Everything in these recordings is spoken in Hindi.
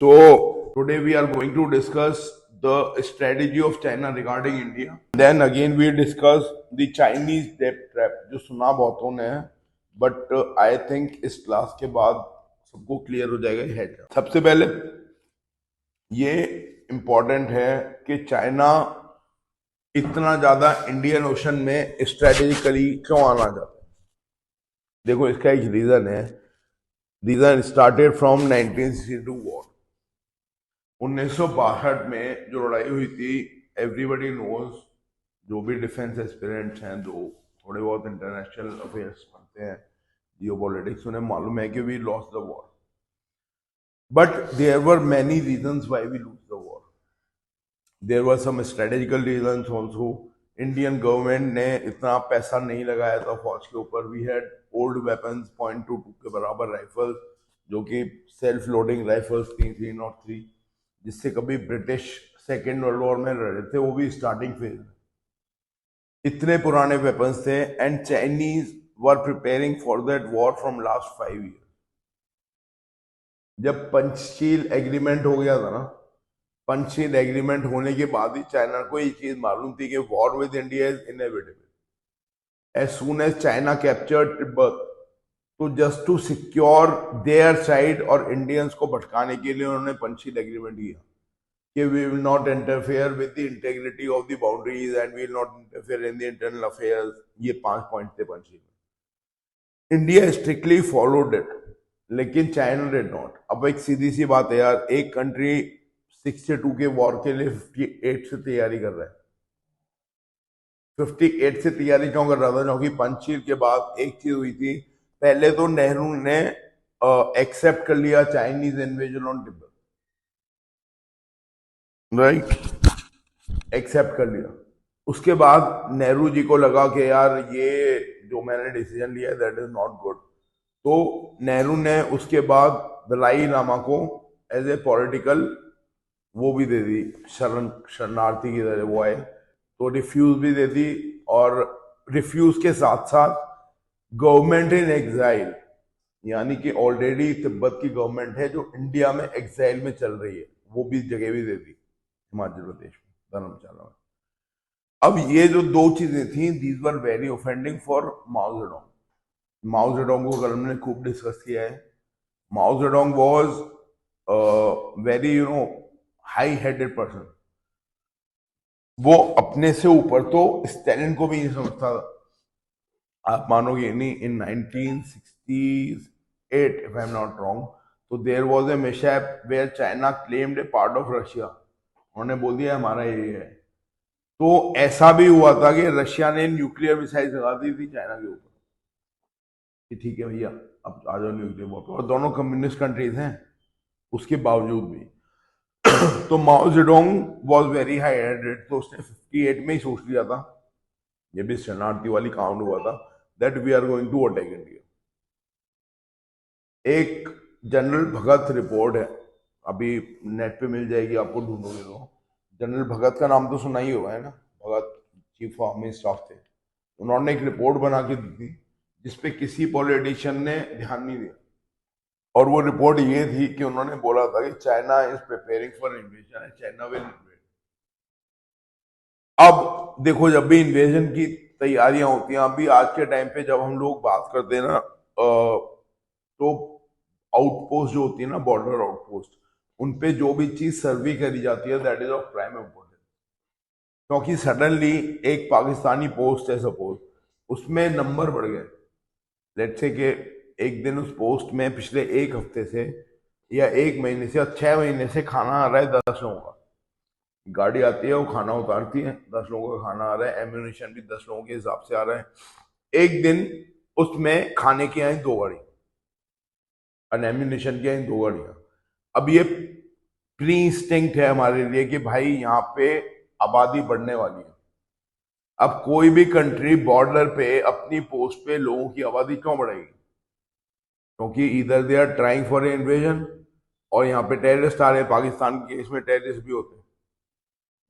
So today we are going to discuss the strategy of China regarding India. Then again we discuss the Chinese debt trap जो सुना बहुतों ने है, but I think इस क्लास के बाद सबको क्लियर हो जाएगा ये है क्या। सबसे पहले ये इम्पोर्टेंट है कि चाइना इतना ज्यादा इंडियन ओशन में स्ट्रेटेजिकली क्यों आना चाहता है। देखो इसका एक रीजन है। Reason started from 1962 war. 1962 में जो लड़ाई हुई थी, एवरीबडी नोज, जो भी डिफेंस एस्पिरेंट्स हैं, जो थोड़े बहुत इंटरनेशनल अफेयर्स पढ़ते हैं, जियो पॉलिटिक्स, उन्हें मालूम है कि we lost the war, but there were many reasons why we lose the war. There were some strategical reasons also. Indian government ने इतना पैसा नहीं लगाया था फौज के ऊपर। वी हैड ओल्ड वेपन्स, .22 के बराबर राइफल्स, जो कि सेल्फ लोडिंग राइफल्स थी, 303, जिससे कभी ब्रिटिश सेकेंड वर्ल्ड वॉर में लड़े थे, वो भी स्टार्टिंग फेज में। इतने पुराने वेपन्स थे and Chinese were preparing for that war from last 5 year. जब पंचशील एग्रीमेंट हो गया था ना, पंचशील एग्रीमेंट होने के बाद ही चाइना को ये चीज मालूम थी कि war with India is inevitable. As soon as China captured Tibet, तो just to secure their side और इंडियंस को भटकाने के लिए उन्होंने पंचशील एग्रीमेंट किया कि we will not interfere with the integrity of the boundaries and we will not interfere in the internal affairs। ये 5 पॉइंट थे Panchsheel. India strictly followed it, लेकिन चाइना डिड नॉट। अब एक सीधी सी बात है यार, एक कंट्री 62 के वॉर के लिए 58 से तैयारी कर रहा है। 58 से तैयारी क्यों कर रहा था? क्योंकि पंचशील के बाद एक चीज हुई थी। पहले तो नेहरू ने एक्सेप्ट कर लिया Chinese invasion on Tibet, right, accept कर लिया। उसके बाद नेहरू जी को लगा कि यार ये जो मैंने डिसीजन लिया है दैट इज नॉट गुड। तो नेहरू ने उसके बाद दलाई लामा को एज ए पॉलिटिकल वो भी दे दी, शरणार्थी की तरह वो आए, तो रिफ्यूज भी दे दी। और रिफ्यूज के साथ साथ गवर्नमेंट इन एग्जाइल, यानी कि ऑलरेडी तिब्बत की गवर्नमेंट है जो इंडिया में एग्जाइल में चल रही है, वो भी जगह भी दे दी हिमाचल प्रदेश में, धर्मशाला में। अब ये जो दो चीजें थी, these were very offending for Mao Zedong. Mao Zedong को कल हमने खूब डिस्कस किया है। माओ Zedong was very high headed person. वो अपने से ऊपर तो स्टैलिन को भी नहीं समझता था। आप मानोगे नहीं, in 1968 if I am not wrong, तो there was a mishap where China claimed a part of Russia. उन्होंने बोल दिया हमारा एरिया है। तो ऐसा भी हुआ था कि रशिया ने न्यूक्लियर मिसाइल लगा दी थी चाइना के ऊपर कि ठीक है भैया अब आ जाओ न्यूक्लियर वॉर, और दोनों कम्युनिस्ट कंट्रीज हैं उसके बावजूद भी। तो माओ Zedong was very high headed, तो उसने 58 में ही सोच लिया था, ये भी शरणार्थी वाली काउंट हुआ था, that we are going to attack India. एक जनरल भगत रिपोर्ट है, अभी नेट पे मिल जाएगी आपको, ढूंढोगे तो। जनरल भगत का नाम तो सुना ही होगा, है ना? भगत चीफ ऑफ आर्मी स्टाफ थे। उन्होंने एक रिपोर्ट बना के दी थी जिसपे किसी पॉलिटिशियन ने ध्यान नहीं दिया, और वो रिपोर्ट ये थी कि उन्होंने बोला था कि China is preparing for invasion and China will invade. अब देखो, जब भी इन्वेजन की तैयारियां होती हैं, अभी आज के टाइम पे जब हम लोग बात करते हैं ना, तो आउटपोस्ट जो होती है ना, बॉर्डर आउटपोस्ट, उन पे जो भी चीज सर्वे करी जाती है that is of prime importance. क्योंकि सडनली एक पाकिस्तानी पोस्ट है सपोज, उसमें नंबर बढ़ गए, लेट्स से कि एक दिन उस पोस्ट में पिछले एक हफ्ते से या एक महीने से या 6 महीने से खाना आ रहा है 10 लोगों का। गाड़ी आती है, वो खाना उतारती है, 10 लोगों का खाना आ रहा है, एम्यूनिशन भी 10 लोगों के हिसाब से आ रहा है। एक दिन उसमें खाने की आई 2 गाड़ी और एम्यूनिशन की आई 2 गाड़ियां। अब ये प्री इंस्टिंक्ट है हमारे लिए कि भाई यहाँ पे आबादी बढ़ने वाली है। अब कोई भी कंट्री बॉर्डर पे अपनी पोस्ट पे लोगों की आबादी क्यों बढ़ेगी? क्योंकि इधर they are trying for invasion, और यहाँ पे टेररिस्ट आ रहे हैं। पाकिस्तान के केस में टेररिस्ट भी होते हैं,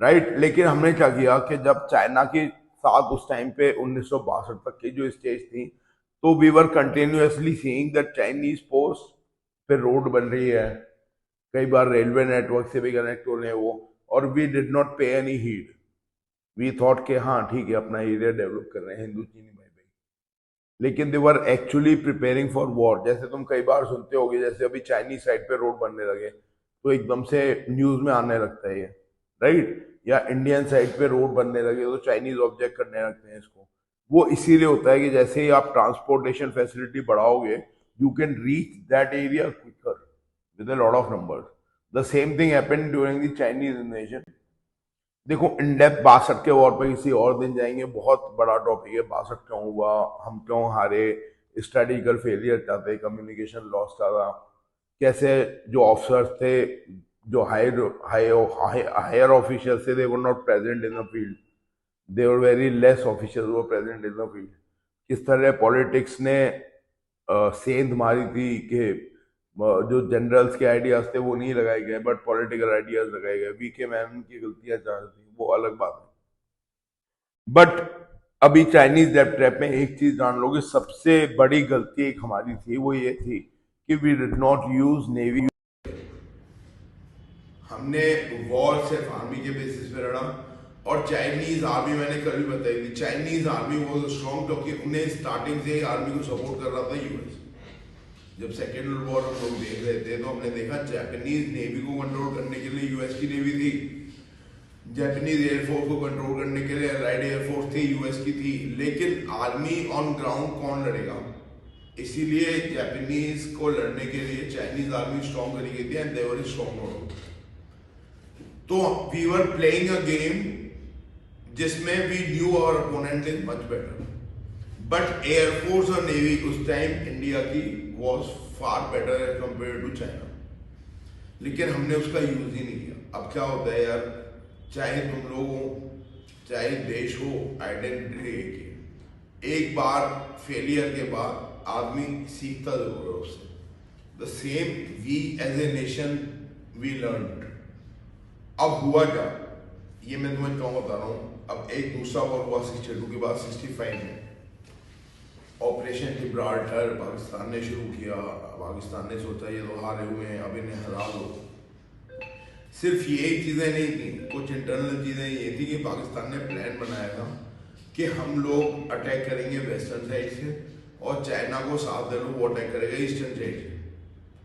राइट। लेकिन हमने क्या किया कि जब चाइना के साथ उस टाइम पे 1962 तक की जो स्टेज थी, तो we were continuously seeing that Chinese post पे रोड बन रही है, कई बार रेलवे नेटवर्क से भी कनेक्ट हो रहे हैं वो, और वी डिड नॉट पे एनी हीड। वी थॉट के हाँ ठीक है अपना एरिया डेवलप कर रहे हैं हिंदू चीनी भाई भाई, लेकिन they were actually preparing for war. जैसे तुम कई बार सुनते होगे, जैसे अभी चाइनीज साइड पे रोड बनने लगे तो एकदम से न्यूज में आने लगता है ये, राइट? या इंडियन साइड पे रोड बनने लगे तो चाइनीज ऑब्जेक्ट करने लगते हैं इसको। वो इसीलिए होता है कि जैसे ही आप ट्रांसपोर्टेशन फैसिलिटी बढ़ाओगे, you can reach that area quicker with a lot of numbers. The same thing happened during the Chinese invasion. देखो इन डेप्थ 62 के वॉर पे किसी और दिन जाएंगे, बहुत बड़ा टॉपिक है 62 क्यों हुआ, हम क्यों हारे, स्ट्रेटेजिकल फेलियर क्या थे, कम्युनिकेशन लॉस क्या था, कैसे जो ऑफिसर्स थे, जो हायर ऑफिशियल्स थे, they were not present in the field, they were very less officials were present in the field. किस तरह पॉलिटिक्स ने सेंध मारी थी कि जो जनरल्स के आइडियाज थे वो नहीं लगाए गए, बट पॉलिटिकल आइडियाज लगाए गए। वीके मैनन की गलतियां जहाँ थी वो अलग बात है। बट अभी चाइनीज डेप ट्रैप में एक चीज जान लोगे, सबसे बड़ी गलती एक हमारी थी, वो ये थी कि we did not use navy. हमने वॉर सिर्फ आर्मी के बेसिस पे लड़ा, और चाइनीज आर्मी मैंने कल भी बताई थी, चाइनीज आर्मी वॉज स्ट्रॉन्ग क्योंकि उन्हें स्टार्टिंग से आर्मी को सपोर्ट कर रहा था यूएस। जब सेकेंड वर्ल्ड वॉर हम लोग देख रहे थे तो हमने देखा जापानीज नेवी को कंट्रोल करने के लिए यूएस की नेवी थी, जापानीज एयरफोर्स को कंट्रोल करने के लिए अलाइड एयरफोर्स थी, यूएस की थी, लेकिन आर्मी ऑन ग्राउंड कौन लड़ेगा? इसीलिए जापानीज को लड़ने के लिए चाइनीज आर्मी स्ट्रॉन्ग करी गई थी, एंड दे वर स्ट्रॉन्ग। तो we were playing a game जिसमें we knew our opponent is much better, but air force और नेवी उस टाइम इंडिया की was far better as compare to China, लेकिन हमने उसका यूज ही नहीं किया। अब क्या होता है यार, चाहे तुम लोग हो चाहे देश हो, आइडेंटिटी एक है। एक बार फेलियर के बाद आदमी सीखता जरूर है उससे। The same we as a nation we learn. अब हुआ क्या, ये मैं तुम्हें क्यों बता रहा हूं। अब एक दूसरा वॉर हुआ 62 के बाद 65 में, ऑपरेशन जिब्राल्टर पाकिस्तान ने शुरू किया। पाकिस्तान ने सोचा ये तो हारे हुए हैं, अब इन्हें हरा दो। सिर्फ ये चीज़ें नहीं थी, कुछ इंटरनल चीज़ें ये थी कि पाकिस्तान ने प्लान बनाया था कि हम लोग अटैक करेंगे वेस्टर्न साइड से, और चाइना को साथ दे लो, वो अटैक करेगा ईस्टर्न साइड से,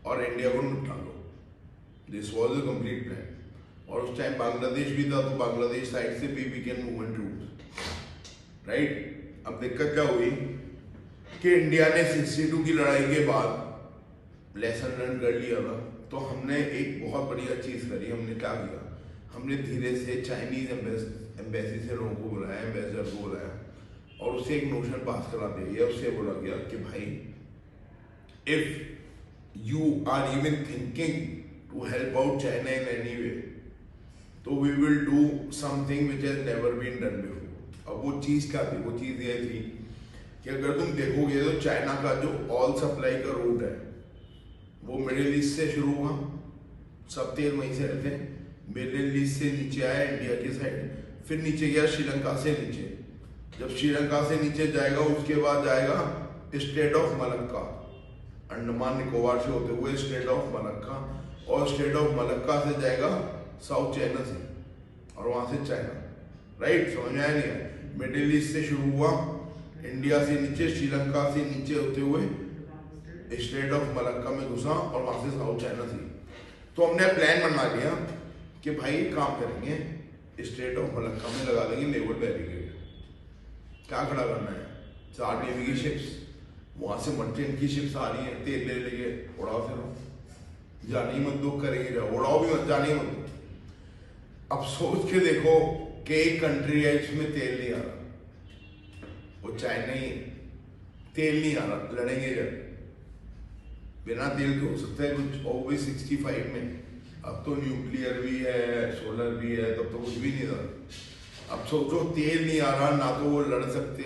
और इंडिया को निपटा लो। This was a complete plan. और उस टाइम बांग्लादेश भी था, तो बांग्लादेश साइड से भी we can move in troops, right. अब दिक्कत क्या हुई कि इंडिया ने 62 की लड़ाई के बाद लेसन लर्न कर लिया था, तो हमने एक बहुत बढ़िया चीज़ करी। हमने क्या किया, हमने धीरे से चाइनीज एम्बेसी से लोगों को बुलाया, एम्बेसडर को बुलाया, और उससे एक नोशन पास करा दिया। उससे बोला गया कि भाई if you are even thinking to help out China in any way, तो we will do something which has never been done before. अब वो चीज़ क्या थी, वो चीज़ ये थी कि अगर तुम देखोगे तो चाइना का जो ऑल सप्लाई का रूट है वो मिडिल ईस्ट से शुरू हुआ, सब तेल वहीं से रहते हैं, मिडिल ईस्ट से नीचे आया इंडिया की साइड, फिर नीचे गया श्रीलंका से नीचे। जब श्रीलंका से नीचे जाएगा उसके बाद जाएगा state of Malacca, Andaman Nicobar से होते हुए स्टेट ऑफ मलक्का, और स्टेट ऑफ मलक्का से जाएगा साउथ चाइना से, और वहां से चाइना, राइट। समझ में आया नहीं है? मिडिल ईस्ट से शुरू हुआ, इंडिया से नीचे, श्रीलंका से नीचे होते हुए स्टेट ऑफ मलक्का में घुसा, और वहां से साउथ चाइना थी। तो हमने प्लान बना लिया कि भाई काम करेंगे, स्टेट ऑफ मलक्का में लगा देंगे नेवल बैरिकेड। क्या खड़ा करना है, 4 नेवी की शिप्स, वहां से मर्चेंट की शिप्स आ रही हैं, तेल ले लेके उड़ाओ, फिर जाने ही मत दो, करेंगे जाओ, उड़ाओ भी मत, जाने ही मत दो। अब सोच के देखो कि एक कंट्री है जिसमें तेल नहीं आ रहा, वो चाइना ही, तेल नहीं आ रहा, लड़ेंगे जब बिना तेल के हो सकता है कुछ, और भी 65 में। अब तो न्यूक्लियर भी है, सोलर भी है, तब तो कुछ भी नहीं था। अब सोचो तेल नहीं आ रहा, ना तो वो लड़ सकते